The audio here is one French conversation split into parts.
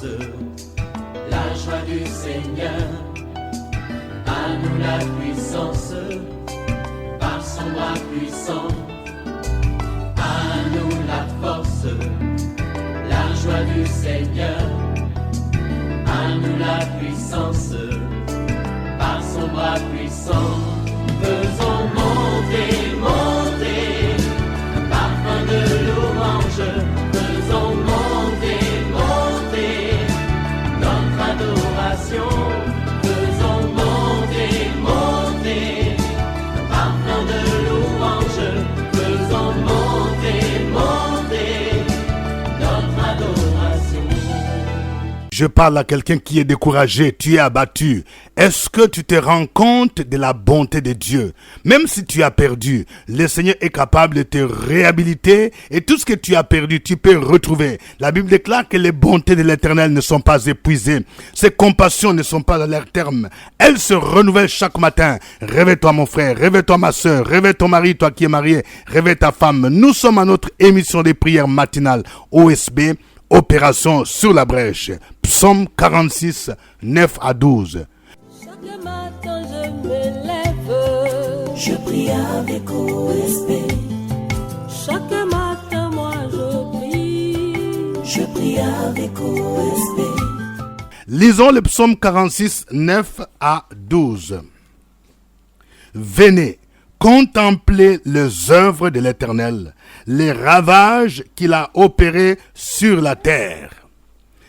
force, la joie du Seigneur. À nous la puissance, par son bras puissant. À nous la force, la joie du Seigneur. À nous la puissance, par son bras puissant. Faisons monter, monter, un parfum de louange. Faisons monter, monter, notre adoration. Faisons monter, monter, un parfum de louange. Faisons monter, monter, notre adoration. Je parle à quelqu'un qui est découragé, tu es abattu. Est-ce que tu te rends compte de la bonté de Dieu? Même si tu as perdu, le Seigneur est capable de te réhabiliter et tout ce que tu as perdu, tu peux retrouver. La Bible déclare que les bontés de l'Éternel ne sont pas épuisées. Ses compassions ne sont pas à leur terme. Elles se renouvellent chaque matin. Réveille-toi mon frère, réveille-toi ma soeur, réveille ton mari, toi qui es marié, réveille ta femme. Nous sommes à notre émission des prières matinales OSB. Opération sur la brèche. Psaume 46, 9 à 12. Chaque matin je me lève, je prie avec OSB. chaque matin moi Je prie avec OSB. Lisons le psaume 46, 9 à 12. Venez, contemplez les œuvres de l'Éternel, les ravages qu'il a opérés sur la terre.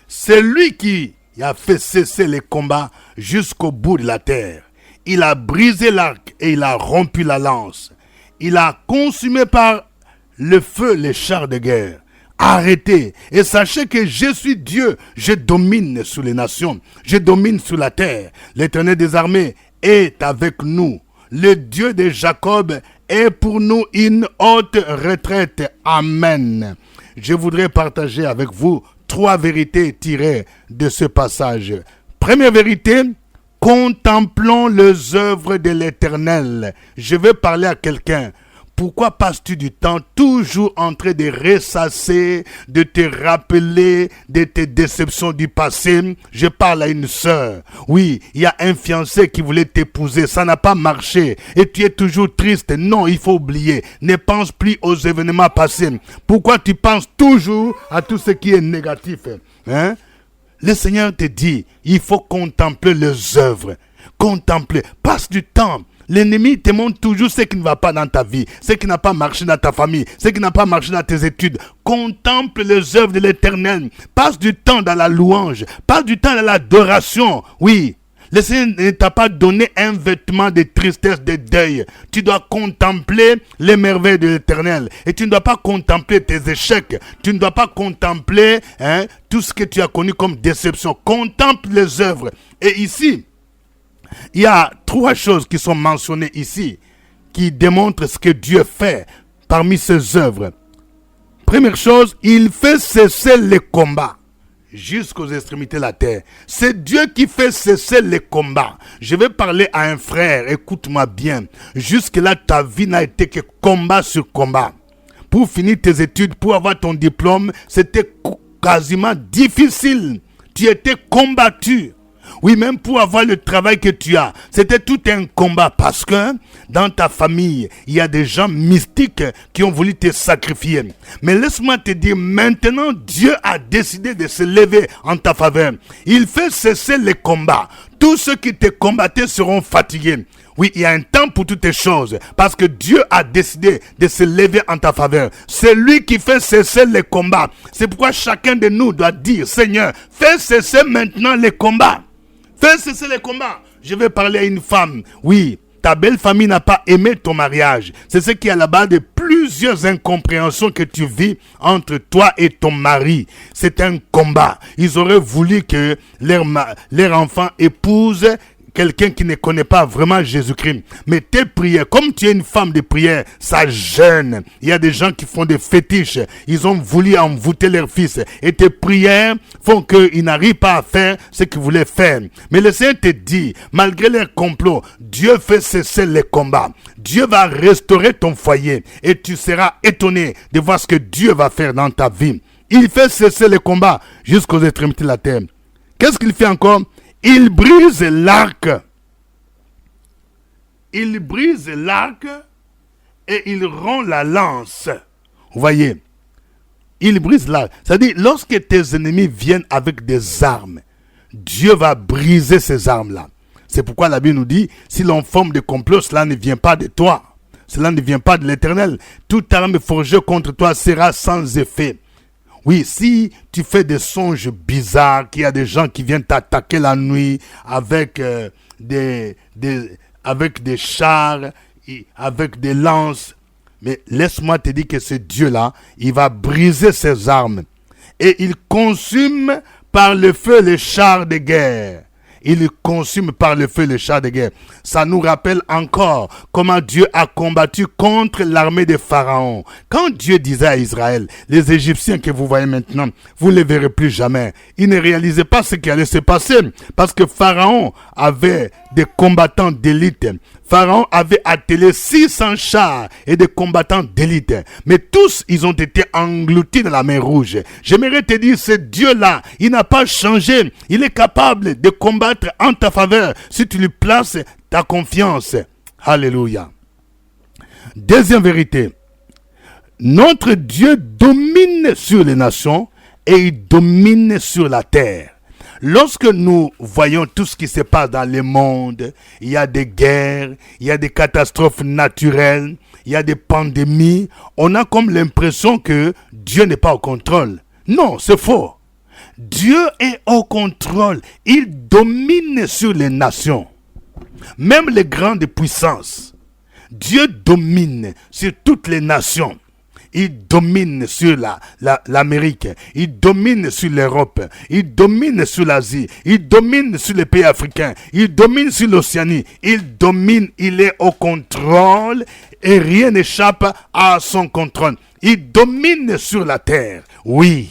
C'est lui qui a fait cesser les combats jusqu'au bout de la terre. Il a brisé l'arc et il a rompu la lance. Il a consumé par le feu les chars de guerre. Arrêtez et sachez que je suis Dieu. Je domine sur les nations. Je domine sur la terre. L'Éternel des armées est avec nous. Le Dieu de Jacob est pour nous une haute retraite. Amen. Je voudrais partager avec vous 3 vérités tirées de ce passage. Première vérité, contemplons les œuvres de l'Éternel. Je vais parler à quelqu'un. Pourquoi passes-tu du temps toujours en train de ressasser, de te rappeler de tes déceptions du passé? Je parle à une sœur. Oui, il y a un fiancé qui voulait t'épouser, ça n'a pas marché et tu es toujours triste. Non, il faut oublier. Ne pense plus aux événements passés. Pourquoi tu penses toujours à tout ce qui est négatif? Le Seigneur te dit, il faut contempler les œuvres. Contempler, passe du temps. L'ennemi te montre toujours ce qui ne va pas dans ta vie, ce qui n'a pas marché dans ta famille, ce qui n'a pas marché dans tes études. Contemple les œuvres de l'Éternel. Passe du temps dans la louange. Passe du temps dans l'adoration. Oui, le Seigneur ne t'a pas donné un vêtement de tristesse, de deuil. Tu dois contempler les merveilles de l'Éternel. Et tu ne dois pas contempler tes échecs. Tu ne dois pas contempler tout ce que tu as connu comme déception. Contemple les œuvres. Et ici, il y a 3 choses qui sont mentionnées ici, qui démontrent ce que Dieu fait parmi ses œuvres. Première chose, il fait cesser les combats jusqu'aux extrémités de la terre. C'est Dieu qui fait cesser les combats. Je vais parler à un frère, écoute-moi bien. Jusque-là, ta vie n'a été que combat sur combat. Pour finir tes études, pour avoir ton diplôme, c'était quasiment difficile. Tu étais combattu. Oui, même pour avoir le travail que tu as, c'était tout un combat parce que dans ta famille, il y a des gens mystiques qui ont voulu te sacrifier. Mais laisse-moi te dire, maintenant, Dieu a décidé de se lever en ta faveur. Il fait cesser les combats. Tous ceux qui te combattaient seront fatigués. Oui, il y a un temps pour toutes les choses parce que Dieu a décidé de se lever en ta faveur. C'est lui qui fait cesser les combats. C'est pourquoi chacun de nous doit dire, Seigneur, fais cesser maintenant les combats. Fais cesser les combats. Je vais parler à une femme. Oui, ta belle famille n'a pas aimé ton mariage. C'est ce qui est à la base de plusieurs incompréhensions que tu vis entre toi et ton mari. C'est un combat. Ils auraient voulu que leur enfant épouse quelqu'un qui ne connaît pas vraiment Jésus-Christ. Mais tes prières, comme tu es une femme de prière, ça gêne. Il y a des gens qui font des fétiches. Ils ont voulu envoûter leur fils. Et tes prières font qu'ils n'arrivent pas à faire ce qu'ils voulaient faire. Mais le Seigneur te dit, malgré leurs complots, Dieu fait cesser les combats. Dieu va restaurer ton foyer. Et tu seras étonné de voir ce que Dieu va faire dans ta vie. Il fait cesser les combats jusqu'aux extrémités de la terre. Qu'est-ce qu'il fait encore? Il brise l'arc. Il brise l'arc et il rompt la lance. Vous voyez, il brise l'arc. C'est-à-dire, lorsque tes ennemis viennent avec des armes, Dieu va briser ces armes-là. C'est pourquoi la Bible nous dit, si l'on forme des complots, cela ne vient pas de toi. Cela ne vient pas de l'Éternel. Toute arme forgée contre toi sera sans effet. Oui, si tu fais des songes bizarres, qu'il y a des gens qui viennent t'attaquer la nuit avec des chars, avec des lances, mais laisse-moi te dire que ce Dieu-là, il va briser ses armes. Et il consume par le feu les chars de guerre. Il consume par le feu les chars de guerre. Ça nous rappelle encore comment Dieu a combattu contre l'armée de Pharaon. Quand Dieu disait à Israël, les Égyptiens que vous voyez maintenant, vous ne les verrez plus jamais. Ils ne réalisaient pas ce qui allait se passer. Parce que Pharaon avait des combattants d'élite. Pharaon avait attelé 600 chars et des combattants d'élite. Mais tous, ils ont été engloutis dans la mer Rouge. J'aimerais te dire, ce Dieu-là, il n'a pas changé. Il est capable de combattre en ta faveur si tu lui places ta confiance. Alléluia. Deuxième vérité. Notre Dieu domine sur les nations et il domine sur la terre. Lorsque nous voyons tout ce qui se passe dans le monde, il y a des guerres, il y a des catastrophes naturelles, il y a des pandémies, on a comme l'impression que Dieu n'est pas au contrôle. Non, c'est faux. Dieu est au contrôle. Il domine sur les nations, même les grandes puissances. Dieu domine sur toutes les nations. Il domine sur l'Amérique, il domine sur l'Europe, il domine sur l'Asie, il domine sur les pays africains, il domine sur l'Océanie, il domine, il est au contrôle et rien n'échappe à son contrôle. Il domine sur la terre, oui.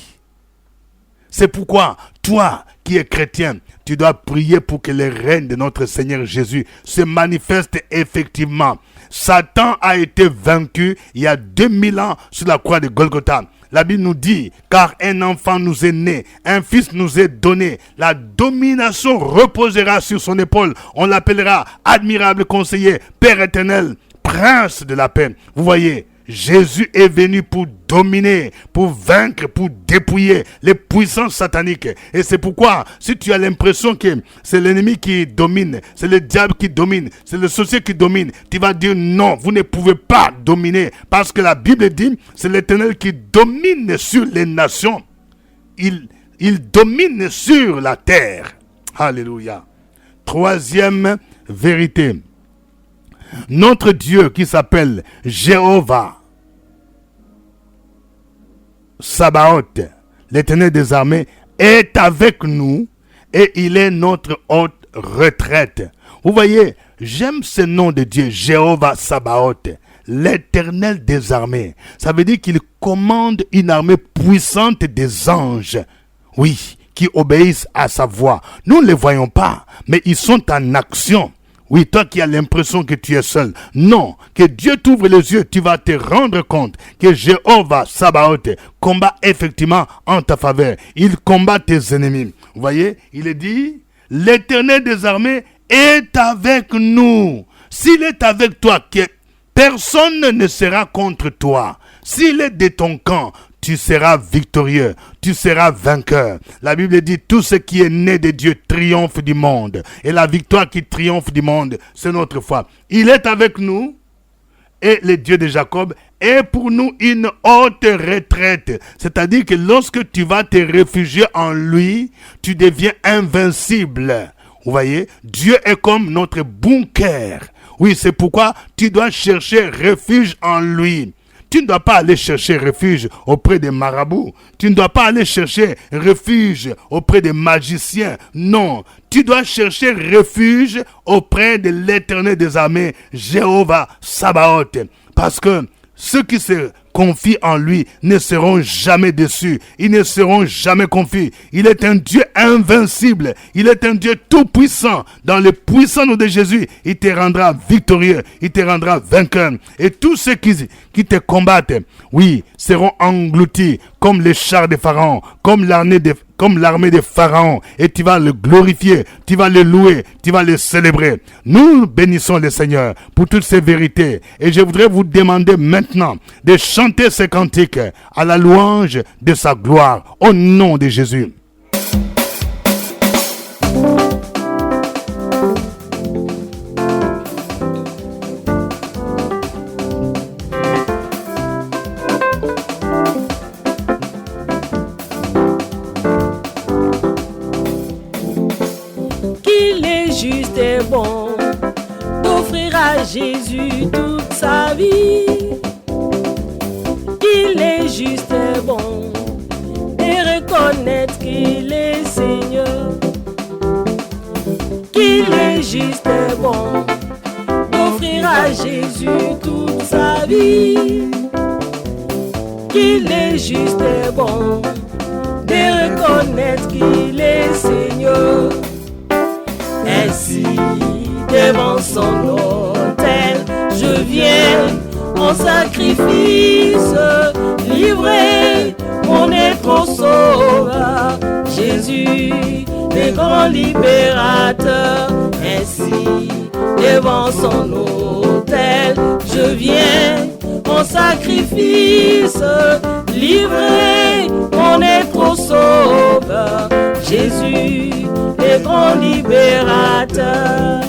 C'est pourquoi, toi qui es chrétien, tu dois prier pour que le règne de notre Seigneur Jésus se manifeste effectivement. Satan a été vaincu il y a 2000 ans sur la croix de Golgotha. La Bible nous dit, car un enfant nous est né, un fils nous est donné, la domination reposera sur son épaule. On l'appellera admirable conseiller, Père éternel, prince de la paix. Vous voyez, Jésus est venu pour dominer, pour vaincre, pour dépouiller les puissances sataniques. Et c'est pourquoi, si tu as l'impression que c'est l'ennemi qui domine, c'est le diable qui domine, c'est le sorcier qui domine, tu vas dire non, vous ne pouvez pas dominer. Parce que la Bible dit, c'est l'Éternel qui domine sur les nations. Il domine sur la terre. Alléluia. Troisième vérité. Notre Dieu qui s'appelle Jéhovah Sabaoth, l'Éternel des armées, est avec nous et il est notre haute retraite. Vous voyez, j'aime ce nom de Dieu, Jéhovah Sabaoth, l'Éternel des armées. Ça veut dire qu'il commande une armée puissante des anges. Oui, qui obéissent à sa voix. Nous ne les voyons pas, mais ils sont en action. Oui, toi qui as l'impression que tu es seul. Non, que Dieu t'ouvre les yeux, tu vas te rendre compte que Jéhovah Sabaoth combat effectivement en ta faveur. Il combat tes ennemis. Vous voyez, il est dit, l'Éternel des armées est avec nous. S'il est avec toi, personne ne sera contre toi. S'il est de ton camp, tu seras victorieux, tu seras vainqueur. La Bible dit, tout ce qui est né de Dieu triomphe du monde. Et la victoire qui triomphe du monde, c'est notre foi. Il est avec nous, et le Dieu de Jacob est pour nous une haute retraite. C'est-à-dire que lorsque tu vas te réfugier en lui, tu deviens invincible. Vous voyez, Dieu est comme notre bunker. Oui, c'est pourquoi tu dois chercher refuge en lui. Tu ne dois pas aller chercher refuge auprès des marabouts. Tu ne dois pas aller chercher refuge auprès des magiciens. Non, tu dois chercher refuge auprès de l'Éternel des armées, Jéhovah Sabaoth. Parce que ceux qui se confient en lui ne seront jamais déçus. Ils ne seront jamais confus. Il est un Dieu invincible. Il est un Dieu tout-puissant. Dans le puissant nom de Jésus, il te rendra victorieux. Il te rendra vainqueur. Et tous ceux qui te combattent, oui, seront engloutis comme les chars de Pharaon, comme l'armée de Pharaon. Et tu vas le glorifier, tu vas le louer, tu vas le célébrer. Nous bénissons le Seigneur pour toutes ces vérités. Et je voudrais vous demander maintenant de chanter ces cantiques à la louange de sa gloire, au nom de Jésus. Juste et bon d'offrir à Jésus toute sa vie. Il est juste et bon et reconnaître qu'il est Seigneur. Qu'il est juste et bon d'offrir à Jésus toute sa vie. Qu'il est juste et bon de reconnaître qu'il est Seigneur. Ainsi, devant son autel, je viens en sacrifice, livrer mon être au sauveur, Jésus, le grand libérateur. Ainsi, devant son autel, je viens en sacrifice, livrer mon être au sauveur, Jésus, le grand libérateur.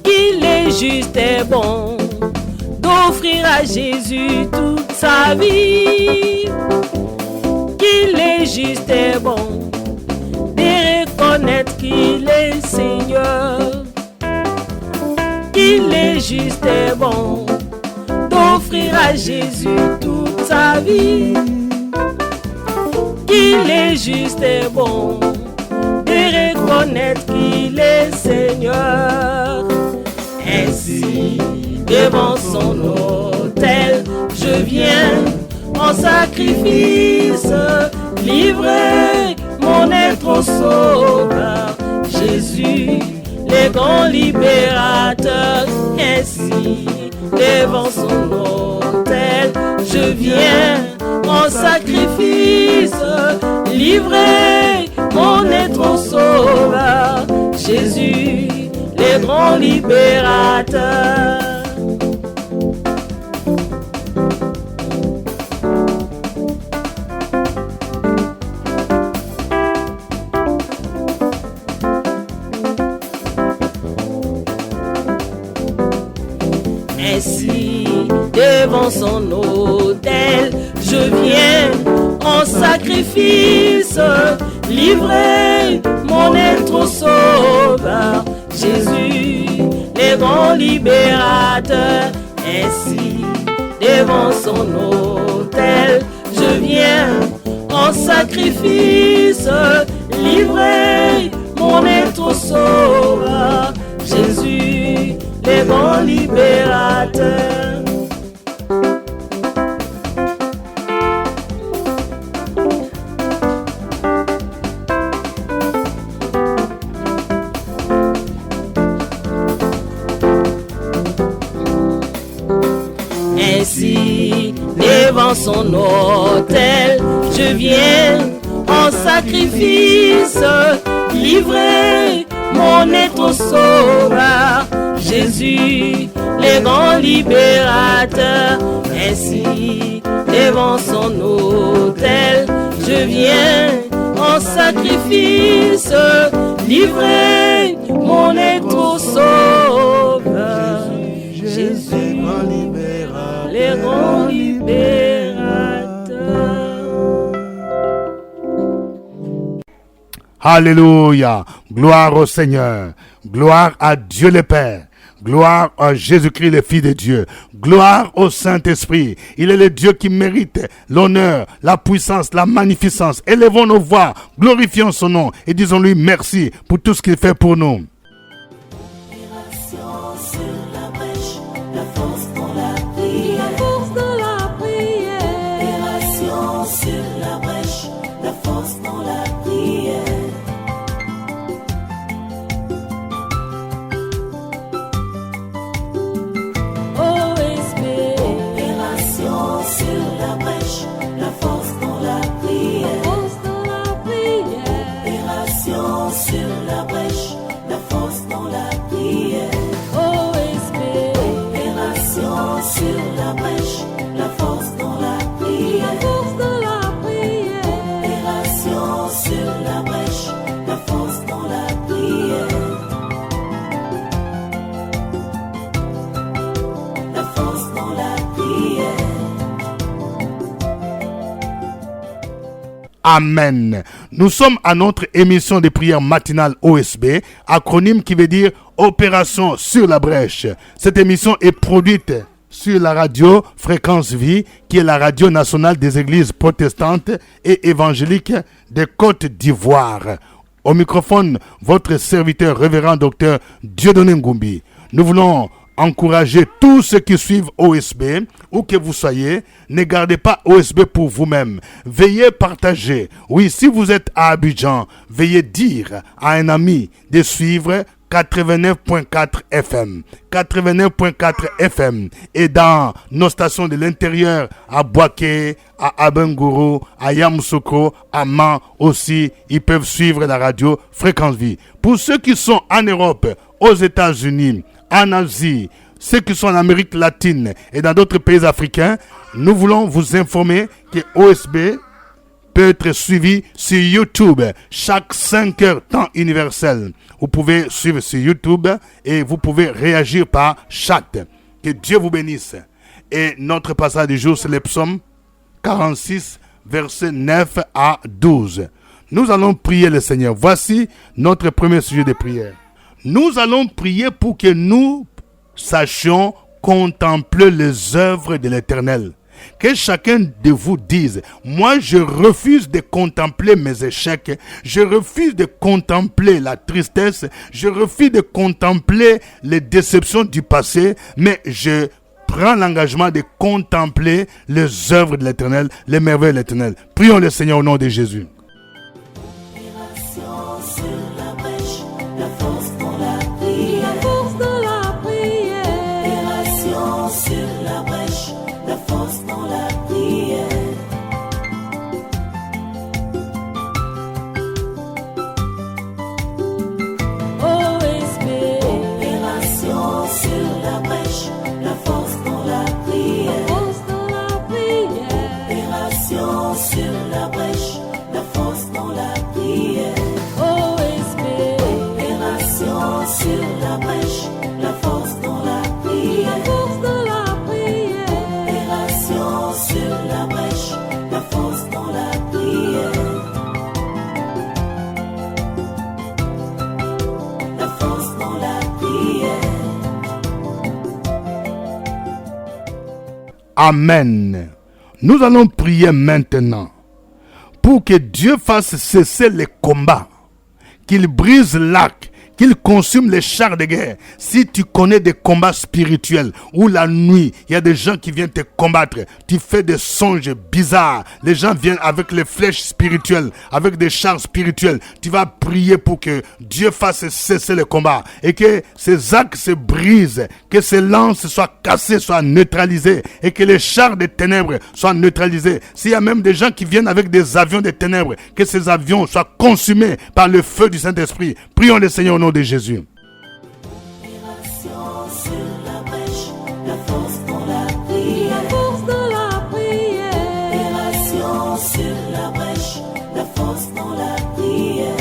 Il est juste et bon d'offrir à Jésus toute sa vie. Qu'il est juste et bon reconnaître qu'il est Seigneur. Qu'il est juste et bon d'offrir à Jésus toute sa vie. Qu'il est juste et bon de reconnaître qu'il est Seigneur. Ainsi, devant son autel, je viens en sacrifice, livrer mon être au sauveur, Jésus, le grand libérateur. Ainsi, devant son autel, je viens en sacrifice, livrer mon être au sauveur, Jésus, le grand libérateur. Ainsi, devant son autel, je viens en sacrifice, livrer mon être au sauveur, Jésus, le grand libérateur. Ainsi, devant son autel, je viens en sacrifice, livrer mon être au sauveur, Jésus, le grand libérateur. Ainsi, devant son autel, je viens en sacrifice, livrer mon être au sauveur, Jésus, le grand libérateur. Ainsi, devant son autel, je viens en sacrifice, livrer mon être au sauveur, Jésus, le grand libérateur. Alléluia, gloire au Seigneur, gloire à Dieu le Père, Gloire à Jésus-Christ, le Fils de Dieu. Gloire au Saint-Esprit. Il est le Dieu qui mérite l'honneur, la puissance, la magnificence. Élevons nos voix, glorifions son nom et disons-lui merci pour tout ce qu'il fait pour nous. Sur la brèche, la force dans la prière. La force dans la prière. Opération sur la brèche, la force dans la prière. OSB. Opération sur la brèche, la force dans la prière. Force dans la prière. Opération sur la brèche, la force dans la prière. OSB. Opération sur la brèche, la force dans la prière. Force dans la prière. Opération sur la brèche, la force dans la prière. La force dans la prière. Amen. Nous sommes à notre émission de prière matinale OSB, acronyme qui veut dire Opération sur la brèche. Cette émission est produite sur la radio Fréquence Vie, qui est la radio nationale des églises protestantes et évangéliques des Côtes d'Ivoire. Au microphone, votre serviteur révérend docteur Dieudonné Ngumbi. Nous voulons encourager tous ceux qui suivent OSB, où que vous soyez. Ne gardez pas OSB pour vous-même. Veuillez partager. Oui, si vous êtes à Abidjan, veuillez dire à un ami de suivre 89.4 FM. 89.4 FM. Et dans nos stations de l'intérieur, à Boaké, à Abengourou, à Yamoussoukro, à Man aussi, ils peuvent suivre la radio Fréquence Vie. Pour ceux qui sont en Europe, aux États-Unis, en Asie, ceux qui sont en Amérique latine et dans d'autres pays africains, nous voulons vous informer que OSB peut être suivi sur YouTube chaque 5 heures temps universel. Vous pouvez suivre sur YouTube et vous pouvez réagir par chat. Que Dieu vous bénisse. Et notre passage du jour, c'est le psaume 46, versets 9 à 12. Nous allons prier le Seigneur. Voici notre premier sujet de prière. Nous allons prier pour que nous sachions contempler les œuvres de l'Éternel. Que chacun de vous dise, moi je refuse de contempler mes échecs, je refuse de contempler la tristesse, je refuse de contempler les déceptions du passé, mais je prends l'engagement de contempler les œuvres de l'Éternel, les merveilles de l'Éternel. Prions le Seigneur au nom de Jésus. Opération sur la brèche, la force dans la prière. La force dans la prière. Opération sur la brèche, la force dans la prière. OSB. Opération sur la brèche, la force dans la prière. Force dans la prière. Opération sur la brèche, la force dans la prière. OSB. Opération sur la brèche, la force dans la prière. Force dans la prière. Opération sur la brèche, la force dans la prière. La force dans la prière. Amen. Nous allons prier maintenant pour que Dieu fasse cesser les combats, qu'il brise l'arc, qu'il consume les chars de guerre. Si tu connais des combats spirituels où la nuit, il y a des gens qui viennent te combattre, tu fais des songes bizarres, les gens viennent avec les flèches spirituelles, avec des chars spirituels, tu vas prier pour que Dieu fasse cesser les combats et que ces arcs se brisent, que ces lances soient cassées, soient neutralisées et que les chars des ténèbres soient neutralisés. S'il y a même des gens qui viennent avec des avions des ténèbres, que ces avions soient consumés par le feu du Saint-Esprit. Prions le Seigneur au nom de Jésus. Opération sur la brèche, la force dans la prière. Force dans la prière. Opération sur la brèche, la force dans la prière.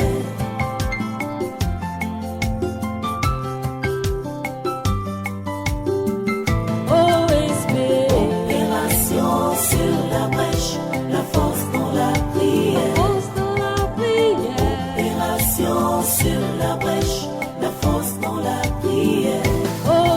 OSB. Opération sur la brèche, la force dans la prière. Force dans la prière. Opération sur la brèche, la force dans la prière. OSB.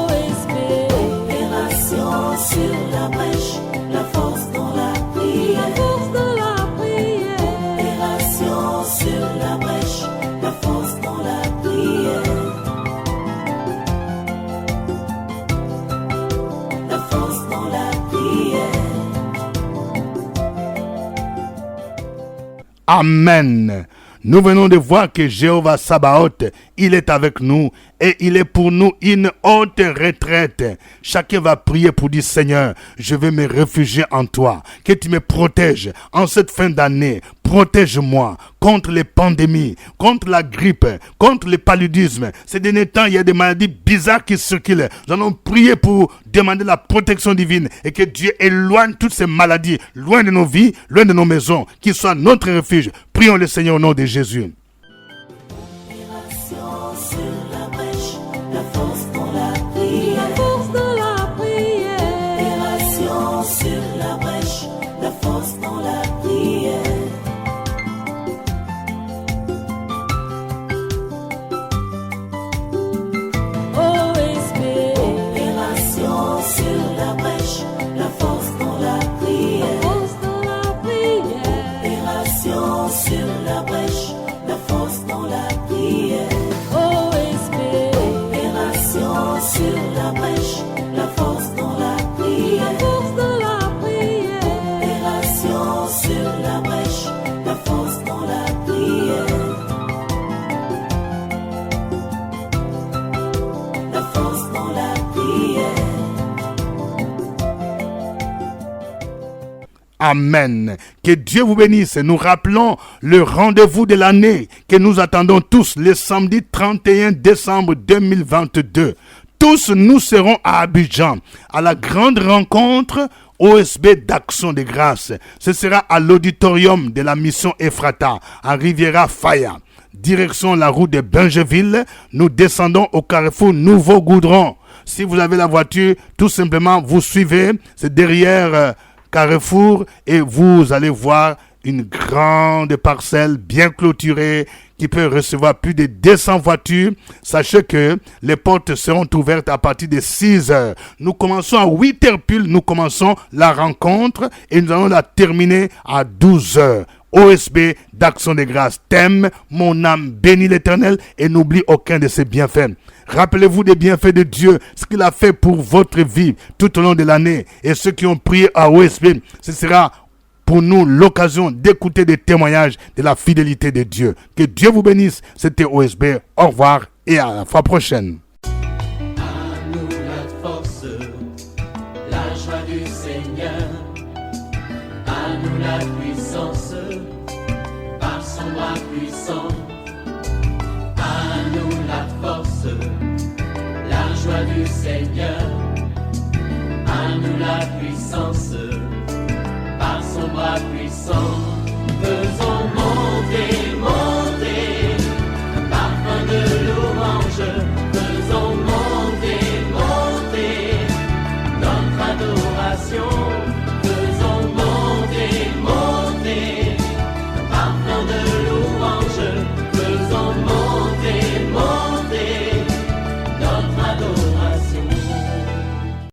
Amen. Nous venons de voir que Jéhovah Sabaoth, il est avec nous et il est pour nous une haute retraite. Chacun va prier pour dire, Seigneur, je vais me réfugier en toi. Que tu me protèges en cette fin d'année. Protège-moi contre les pandémies, contre la grippe, contre le paludisme. Ces derniers temps, il y a des maladies bizarres qui circulent. Nous allons prier pour demander la protection divine et que Dieu éloigne toutes ces maladies, loin de nos vies, loin de nos maisons, qu'il soit notre refuge. Prions le Seigneur au nom de Jésus. Opération sur la brèche, la force dans la prière. La force de la prière. Opération sur la brèche, la force dans la prière. OSB. Opération sur la brèche, la force dans la prière. Force de la prière. Opération sur la brèche, la force dans la prière. OSB. Opération sur la brèche, la force dans la prière. Force de la prière. Opération sur la brèche, la force dans la prière. La force dans la prière. Amen. Que Dieu vous bénisse. Nous rappelons le rendez-vous de l'année que nous attendons tous le samedi 31 décembre 2022. Tous nous serons à Abidjan, à la grande rencontre OSB d'Action de Grâce. Ce sera à l'auditorium de la mission Ephrata, à Riviera Faya. Direction la route de Bingeville, nous descendons au carrefour Nouveau Goudron. Si vous avez la voiture, tout simplement vous suivez, c'est derrière Carrefour et vous allez voir une grande parcelle bien clôturée qui peut recevoir plus de 200 voitures. Sachez que les portes seront ouvertes à partir de 6 heures. Nous commençons à 8 heures pile, nous commençons la rencontre et nous allons la terminer à 12 heures. OSB d'Action de Grâce, thème, mon âme bénit l'Éternel et n'oublie aucun de ses bienfaits. Rappelez-vous des bienfaits de Dieu, ce qu'il a fait pour votre vie tout au long de l'année. Et ceux qui ont prié à OSB, ce sera pour nous l'occasion d'écouter des témoignages de la fidélité de Dieu. Que Dieu vous bénisse. C'était OSB. Au revoir et à la fois prochaine. À nous la force, la joie du Seigneur. À nous la puissance, par son bras puissant. À nous la force, la joie du Seigneur. À nous la puissance, par son bras puissant. Faisons monter